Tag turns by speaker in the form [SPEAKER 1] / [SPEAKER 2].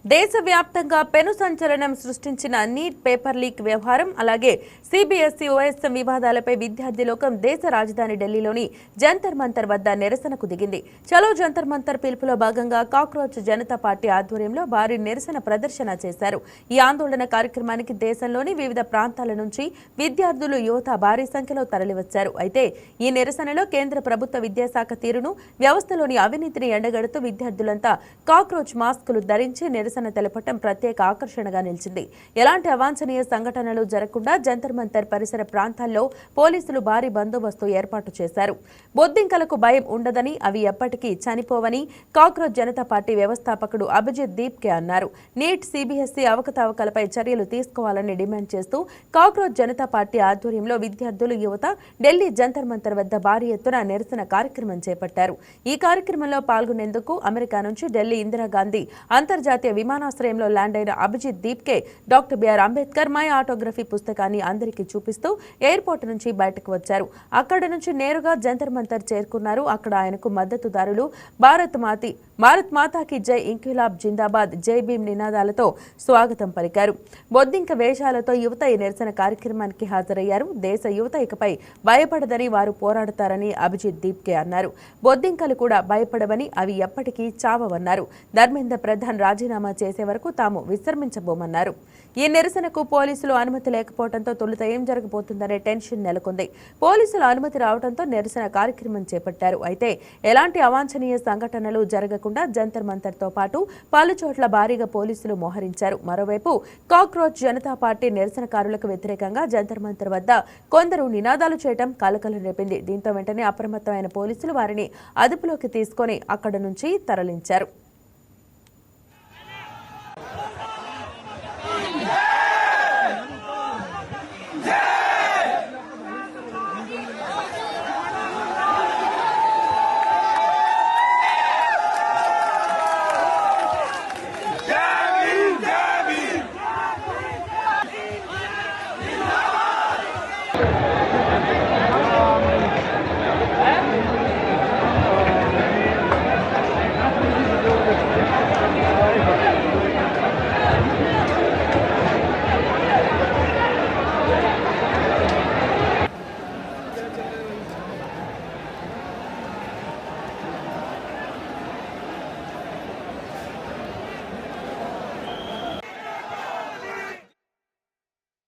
[SPEAKER 1] దేశవ్యాప్తంగా పెను సంచలనం సృష్టించిన నీట్ పేపర్ లీక్ వ్యవహారం అలాగే సిబిఎస్ఈ ఓఎస్ఎం వివాదాలపై విద్యార్థి లోకం దేశ రాజధాని ఢిల్లీలోని జంతర్ మంతర్ వద్ద నిరసనకు దిగింది. చలో జంతర్ మంతర్ పిలుపులో భాగంగా కాక్రోచ్ జనతా పార్టీ ఆధ్వర్యంలో భారీ నిరసన ప్రదర్శన చేశారు. ఈ ఆందోళన కార్యక్రమానికి దేశంలోని వివిధ ప్రాంతాల నుంచి విద్యార్థులు యువత భారీ సంఖ్యలో తరలివచ్చారు. అయితే ఈ నిరసనలో కేంద్ర ప్రభుత్వ విద్యాశాఖ తీరును, వ్యవస్థలోని అవినీతిని ఎండగడుతూ విద్యార్థులంతా కాక్రోచ్ మాస్కులు ధరించి నిరసన తెలపటం ప్రత్యేక ఆకర్షణగా నిలిచింది. ఎలాంటి అవాంఛనీయ సంఘటనలు జరగకుండా జంతర్ మంతర్ పరిసర ప్రాంతాల్లో పోలీసులు భారీ బందోబస్తు ఏర్పాటు చేశారు. బొద్దింకలకు భయం ఉండదని, అవి ఎప్పటికీ చనిపోవని కాక్రోచ్ జనతా పార్టీ వ్యవస్థాపకుడు అభిజిత్ దీప్కే అన్నారు. నీట్ సిబిఎస్ఈ అవకతవకలపై చర్యలు తీసుకోవాలని డిమాండ్ చేస్తూ కాక్రోచ్ జనతా పార్టీ ఆధ్వర్యంలో విద్యార్థులు, యువత ఢిల్లీ జంతర్ మంతర్ వద్ద భారీ ఎత్తున నిరసన కార్యక్రమం చేపట్టారు. ఈ కార్యక్రమంలో పాల్గొనేందుకు అమెరికా నుంచి ఢిల్లీ ఇందిరాగాంధీ అంతర్జాతీయ విమానాశ్రయంలో ల్యాండ్ అయిన Abhijit Deepke doctor BR Ambedkar my autobiography పుస్తకాన్ని అందరికీ చూపిస్తూ ఎయిర్పోర్ట్ నుంచి బయటకు వచ్చారు. అక్కడ నుంచి నేరుగా జంతర్ మంతర్ చేరుకున్నారు. అక్కడ ఆయనకు మద్దతుదారులు భారత్ మాతాకి జై, ఇంక్విలాబ్ జిందాబాద్, జై భీమ్ నినాదాలతో స్వాగతం పలికారు. బొద్దింక వేషాలతో యువత ఈ నిరసన కార్యక్రమానికి హాజరయ్యారు. దేశ యువత ఇకపై భయపడదని, వారు పోరాడతారని అభిజిత్ దీప్కే అన్నారు. బొద్దింకలు కూడా భయపడవని, అవి ఎప్పటికీ చావవన్నారు. ధర్మేంద్ర ప్రధాన్ రాజీనామా చేసే వరకు తాము విశ్రమించబోమన్నారు. ఈ నిరసనకు పోలీసులు అనుమతి లేకపోవడంతో తొలుత ఏం జరగబోతుందనే టెన్షన్ నెలకొంది. పోలీసుల అనుమతి రావడంతో నిరసన కార్యక్రమం చేపట్టారు. అయితే ఎలాంటి అవాంఛనీయ సంఘటనలు జరగకుండా జంతర్ మంతర్తో పాటు పలు చోట్ల భారీగా పోలీసులు మోహరించారు. మరోవైపు కాక్రోచ్ జనతా పార్టీ నిరసనకారులకు వ్యతిరేకంగా జంతర్ మంతర్ వద్ద కొందరు నినాదాలు చేయడం కలకలం రేపింది. దీంతో వెంటనే అప్రమత్తమైన పోలీసులు వారిని అదుపులోకి తీసుకొని అక్కడి నుంచి తరలించారు.